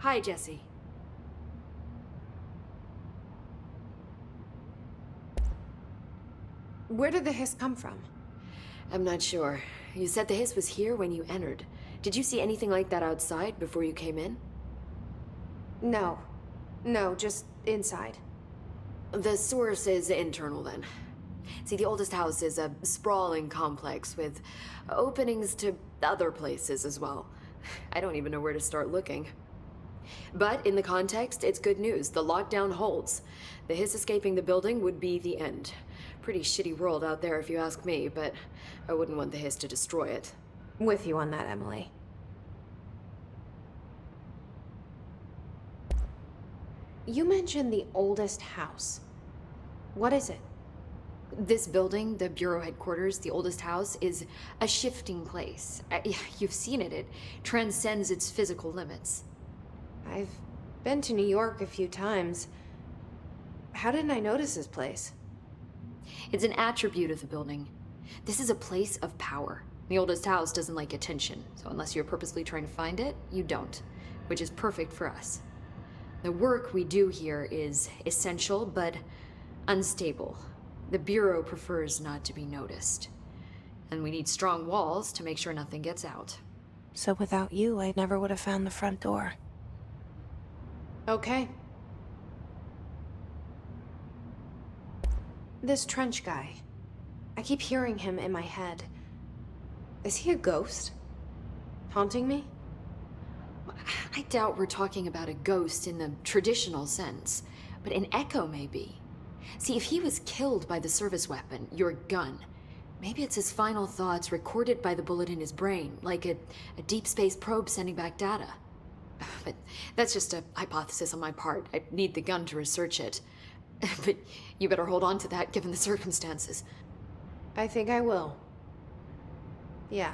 Hi, Jesse. Where did the hiss come from? I'm not sure. You said the hiss was here when you entered. Did you see anything like that outside before you came in? No. No, just inside. The source is internal, then. See, the oldest house is a sprawling complex with openings to other places as well. I don't even know where to start looking. But in the context, it's good news. The lockdown holds. The hiss escaping the building would be the end. Pretty shitty world out there if you ask me, but I wouldn't want the hiss to destroy it. With you on that, Emily. You mentioned the oldest house. What is it? This building, the bureau headquarters, the oldest house, is a shifting place. You've seen it. It transcends its physical limits. I've been to New York a few times. How didn't I notice this place? It's an attribute of the building. This is a place of power. The oldest house doesn't like attention, so unless you're purposely trying to find it, you don't, which is perfect for us. The work we do here is essential, but unstable. The Bureau prefers not to be noticed. And we need strong walls to make sure nothing gets out. So without you, I never would have found the front door. Okay. This Trench guy. I keep hearing him in my head. Is he a ghost? Haunting me? I doubt we're talking about a ghost in the traditional sense, but an echo maybe. See, if he was killed by the service weapon, your gun, maybe it's his final thoughts recorded by the bullet in his brain, like a deep space probe sending back data. But that's just a hypothesis on my part. I'd need the gun to research it. But you better hold on to that given the circumstances. I think I will. Yeah.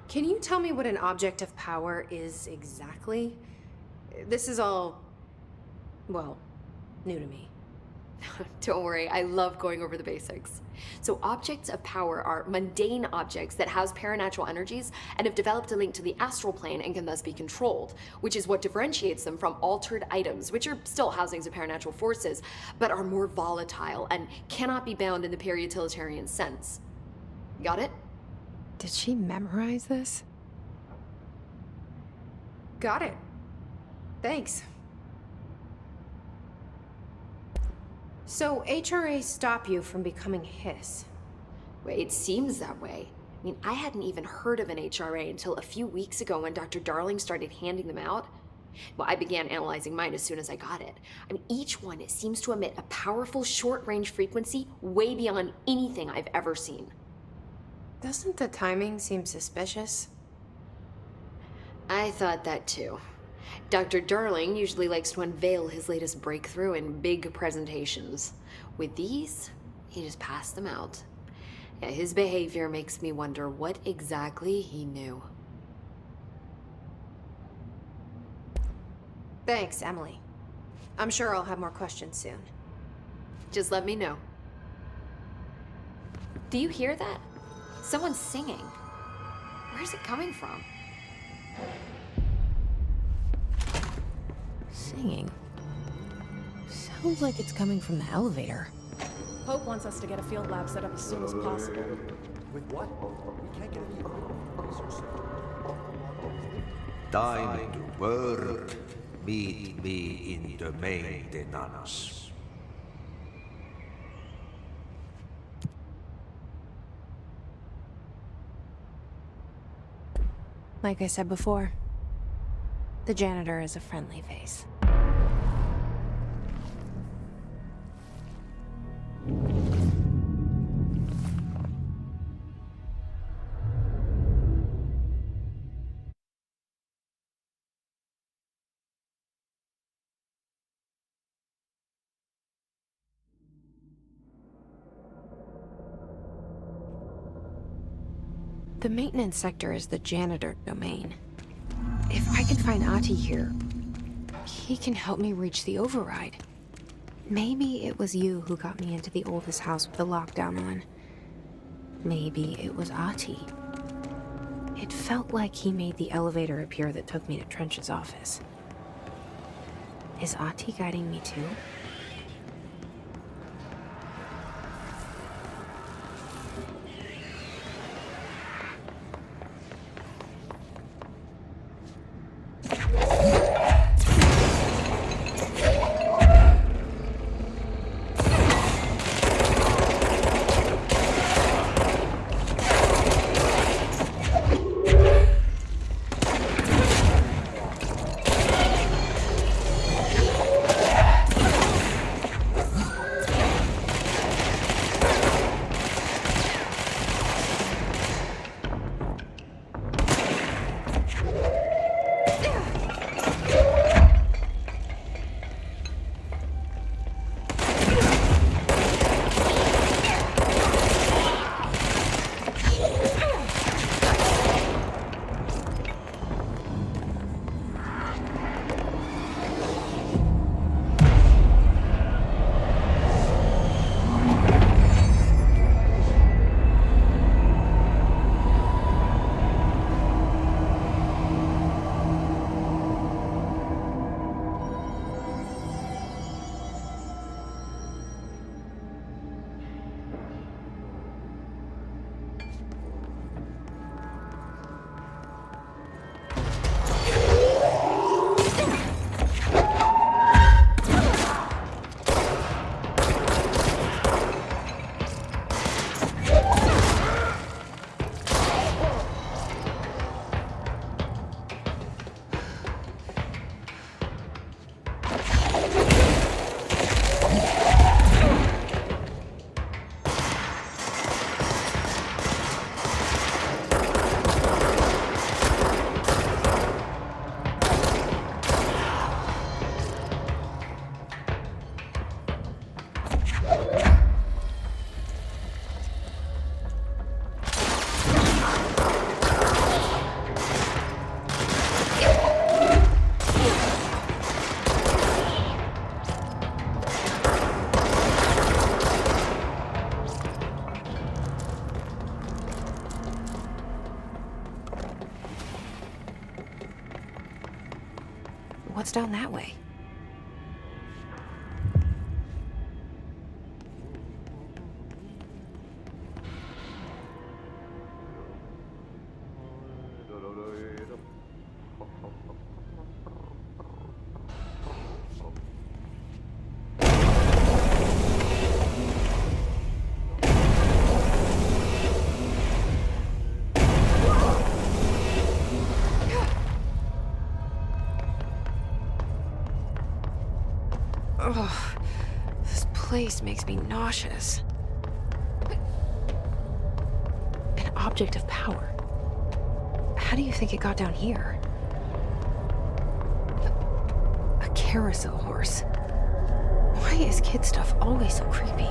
Can you tell me what an object of power is exactly? This is all, well, new to me. Don't worry, I love going over the basics. So objects of power are mundane objects that house paranatural energies and have developed a link to the astral plane and can thus be controlled, which is what differentiates them from altered items, which are still housings of paranatural forces, but are more volatile and cannot be bound in the peri-utilitarian sense. Got it? Did she memorize this? Got it. Thanks. So, HRAs stop you from becoming Hiss. Well, it seems that way. I mean, I hadn't even heard of an HRA until a few weeks ago when Dr. Darling started handing them out. Well, I began analyzing mine as soon as I got it. I mean, each one seems to emit a powerful short-range frequency way beyond anything I've ever seen. Doesn't the timing seem suspicious? I thought that too. Dr. Darling usually likes to unveil his latest breakthrough in big presentations. With these, he just passed them out. Yeah, his behavior makes me wonder what exactly he knew. Thanks, Emily. I'm sure I'll have more questions soon. Just let me know. Do you hear that? Someone's singing. Where's it coming from? Singing? Sounds like it's coming from the elevator. Hope wants us to get a field lab set up as soon as possible. With what? We can't get a Time to work. Meet me in the maintenance. Like I said before, the janitor is a friendly face. The maintenance sector is the janitor domain. If I can find Ati here, he can help me reach the override. Maybe it was you who got me into the oldest house with the lockdown on. Maybe it was Ati. It felt like he made the elevator appear that took me to Trench's office. Is Ahti guiding me too? What's down that way? Ugh, this place makes me nauseous. An object of power. How do you think it got down here? A carousel horse. Why is kid stuff always so creepy?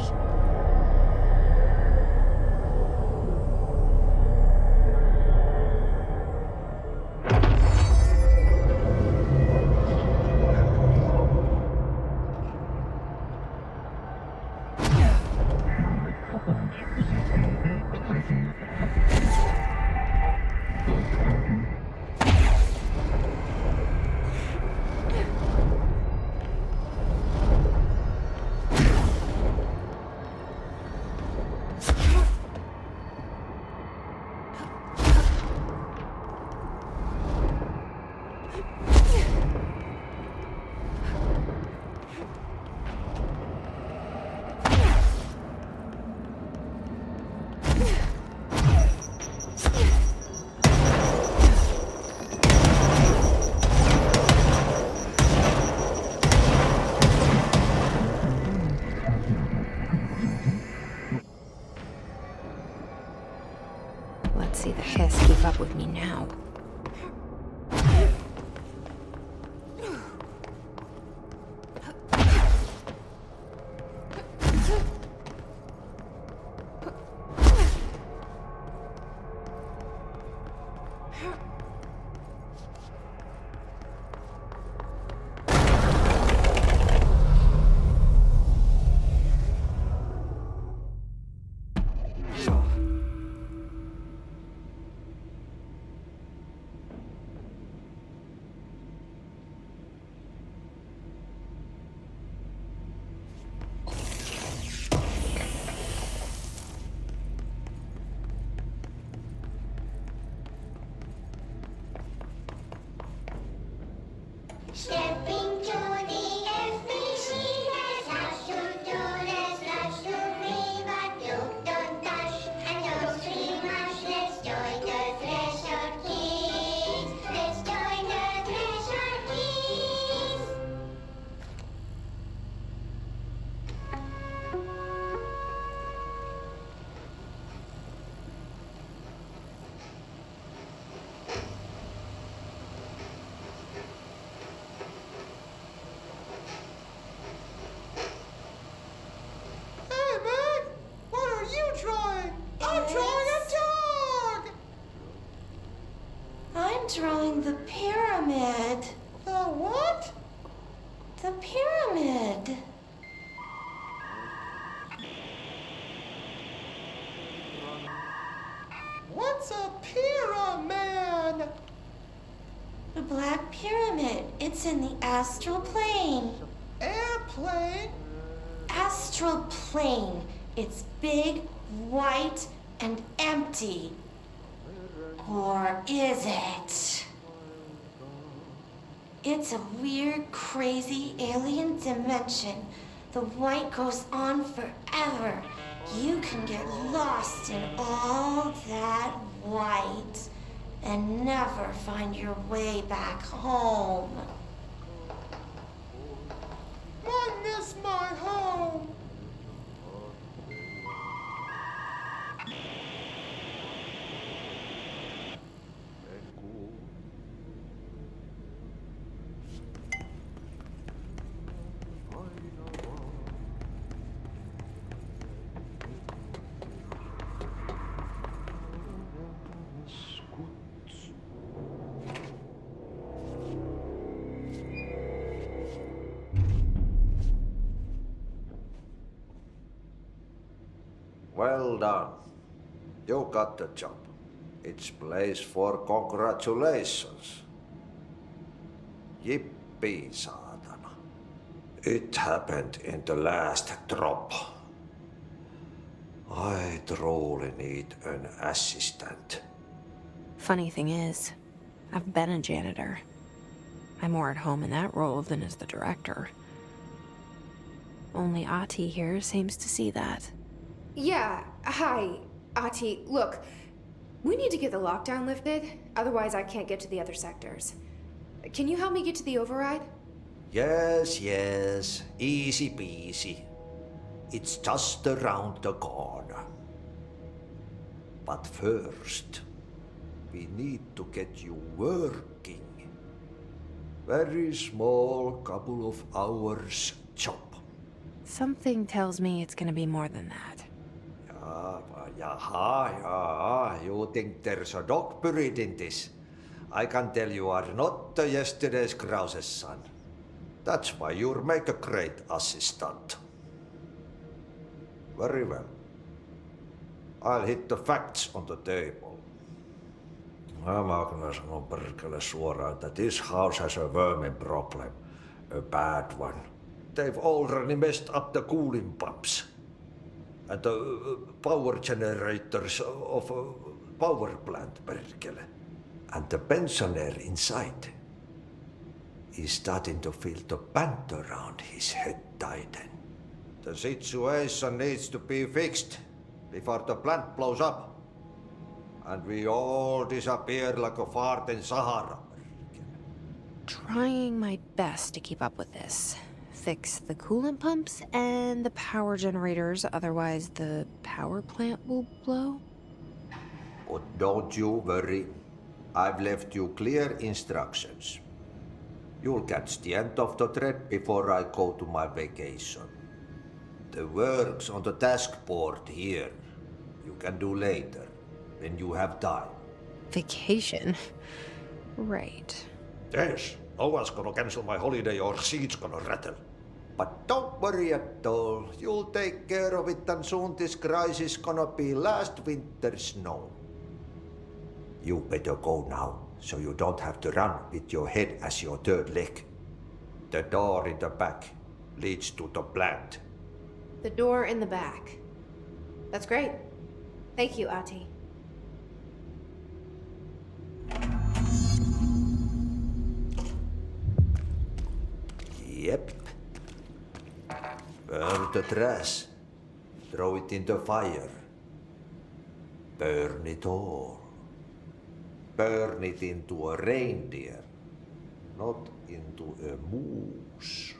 The pyramid. What's a pyramid? The Black Pyramid. It's in the astral plane. Airplane? Astral plane. It's big, white, and empty. Or is it? It's a weird, crazy alien dimension. The white goes on forever. You can get lost in all that white and never find your way back home. I miss my home. Well done. You got the job. It's place for congratulations. Yippee, saatana. It happened in the last drop. I truly need an assistant. Funny thing is, I've been a janitor. I'm more at home in that role than as the director. Only Ati here seems to see that. Yeah, hi, Ati. Look, we need to get the lockdown lifted, otherwise I can't get to the other sectors. Can you help me get to the override? Yes, easy peasy. It's just around the corner. But first, we need to get you working. Very small, couple of hours job. Something tells me it's gonna be more than that. Yeah, you think there's a dog buried in this? I can tell you are not the yesterday's Krause's son. That's why you'll make a great assistant. Very well. I'll hit the facts on the table. Mä kyllä sanon perkele suoraan, että this house has a vermin problem. A bad one. They've already messed up the cooling pumps. And the power generators of a power plant, perkele. And the pensioner inside is starting to feel the band around his head tighten. The situation needs to be fixed before the plant blows up. And we all disappear like a fart in Sahara. Trying my best to keep up with this. Fix the coolant pumps and the power generators, otherwise the power plant will blow. But don't you worry. I've left you clear instructions. You'll catch the end of the thread before I go to my vacation. The work's on the task board here. You can do later, when you have time. Vacation? Right. Yes, no one's gonna cancel my holiday or seat's gonna rattle. But don't worry at all. You'll take care of it and soon this crisis gonna be last winter's snow. You better go now, so you don't have to run with your head as your third leg. The door in the back leads to the plant. The door in the back. That's great. Thank you, Ati. Yep. Burn the trash. Throw it in the fire. Burn it all. Burn it into a reindeer, not into a moose.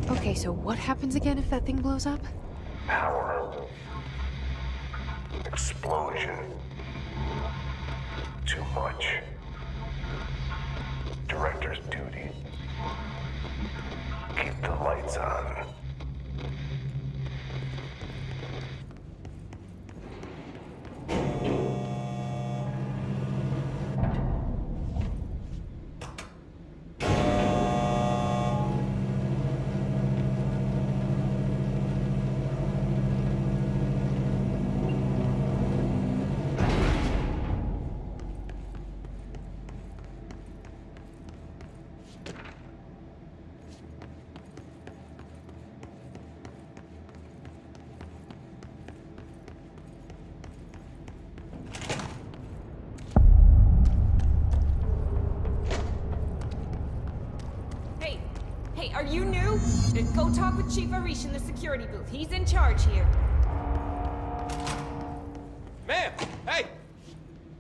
Okay, so what happens again if that thing blows up? Power. Explosion. Too much. Director's duty. keep the lights on. Hey, are you new? Go talk with Chief Arish in the security booth. He's in charge here. Ma'am! Hey!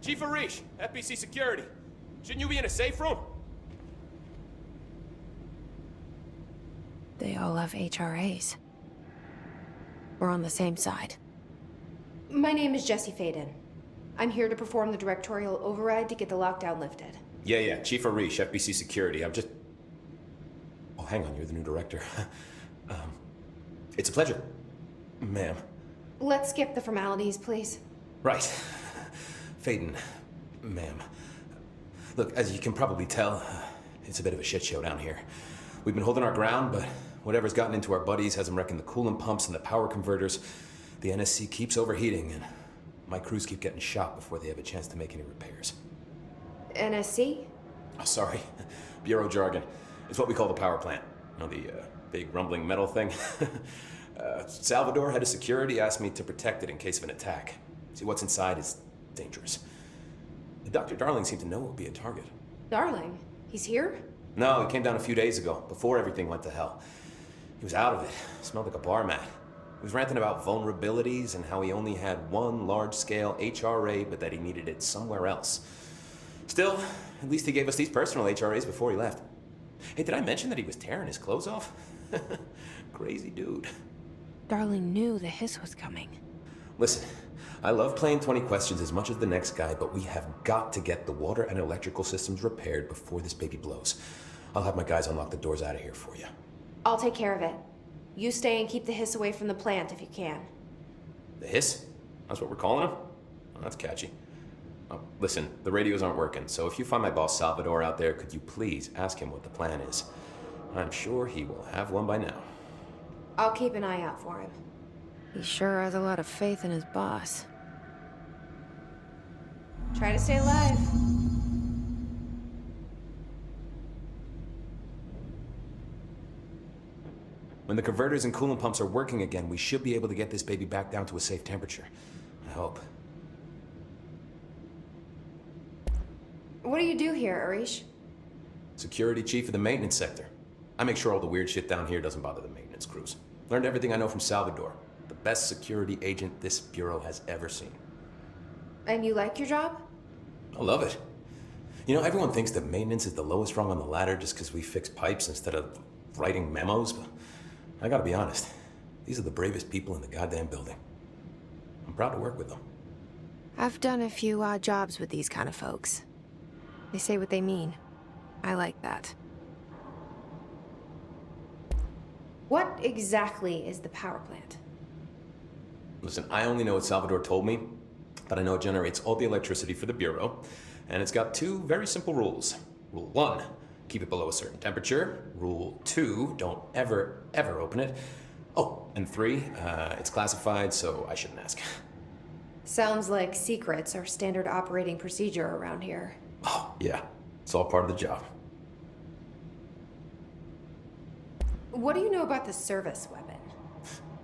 Chief Arish, FBC Security. Shouldn't you be in a safe room? They all have HRAs. We're on the same side. My name is Jesse Faden. I'm here to perform the directorial override to get the lockdown lifted. Yeah, Chief Arish, FBC Security. I'm just... Oh, hang on, you're the new director. It's a pleasure, ma'am. Let's skip the formalities, please. Right. Faden, ma'am. Look, as you can probably tell, it's a bit of a shit show down here. We've been holding our ground, but whatever's gotten into our buddies has them wrecking the coolant pumps and the power converters. The NSC keeps overheating, and my crews keep getting shot before they have a chance to make any repairs. NSC? Oh, sorry. Bureau jargon. It's what we call the power plant. You know, the big rumbling metal thing? Salvador, head of security, asked me to protect it in case of an attack. See, what's inside is dangerous. Dr. Darling seemed to know it would be a target. Darling? He's here? No, he came down a few days ago, before everything went to hell. He was out of it. Smelled like a bar mat. He was ranting about vulnerabilities and how he only had one large-scale HRA, but that he needed it somewhere else. Still, at least he gave us these personal HRAs before he left. Hey, did I mention that he was tearing his clothes off? Crazy dude. Darling knew the hiss was coming. Listen, I love playing 20 questions as much as the next guy, but we have got to get the water and electrical systems repaired before this baby blows. I'll have my guys unlock the doors out of here for you. I'll take care of it. You stay and keep the hiss away from the plant if you can. The hiss? That's what we're calling him? Oh, that's catchy. Oh, listen, the radios aren't working, so if you find my boss Salvador out there, could you please ask him what the plan is? I'm sure he will have one by now. I'll keep an eye out for him. He sure has a lot of faith in his boss. Try to stay alive. When the converters and coolant pumps are working again, we should be able to get this baby back down to a safe temperature. I hope. What do you do here, Arish? Security chief of the maintenance sector. I make sure all the weird shit down here doesn't bother the maintenance crews. Learned everything I know from Salvador. The best security agent this bureau has ever seen. And you like your job? I love it. You know, everyone thinks that maintenance is the lowest rung on the ladder just because we fix pipes instead of writing memos, but I gotta be honest. These are the bravest people in the goddamn building. I'm proud to work with them. I've done a few odd jobs with these kind of folks. They say what they mean. I like that. What exactly is the power plant? Listen, I only know what Salvador told me, but I know it generates all the electricity for the Bureau, and it's got two very simple rules. Rule 1, keep it below a certain temperature. Rule 2, don't ever open it. Oh, and 3, it's classified, so I shouldn't ask. Sounds like secrets are standard operating procedure around here. Oh, yeah. It's all part of the job. What do you know about the service weapon?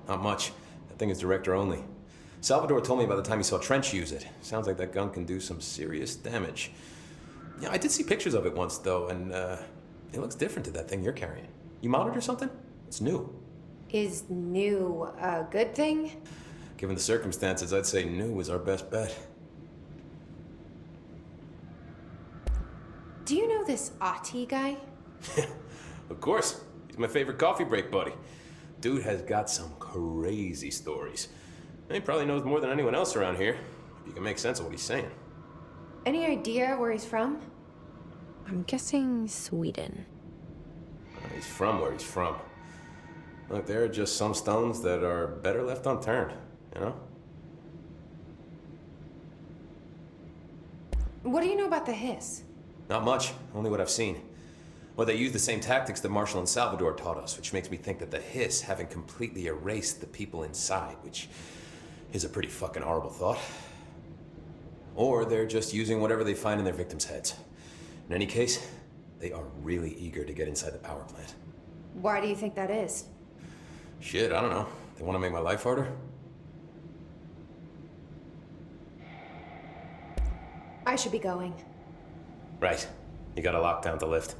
Not much. That thing is director only. Salvador told me by the time he saw Trench use it. Sounds like that gun can do some serious damage. Yeah, I did see pictures of it once, though, and it looks different to that thing you're carrying. You modded or something? It's new. Is new a good thing? Given the circumstances, I'd say new is our best bet. Do you know this Ati guy? Of course. He's my favorite coffee break buddy. Dude has got some crazy stories. He probably knows more than anyone else around here. If you can make sense of what he's saying. Any idea where he's from? I'm guessing Sweden. He's from where he's from. Look, there are just some stones that are better left unturned, you know? What do you know about the hiss? Not much, only what I've seen. Well, they use the same tactics that Marshall and Salvador taught us, which makes me think that the hiss haven't completely erased the people inside, which is a pretty fucking horrible thought. Or they're just using whatever they find in their victims' heads. In any case, they are really eager to get inside the power plant. Why do you think that is? Shit, I don't know. They want to make my life harder? I should be going. Right. You gotta lock down the lift.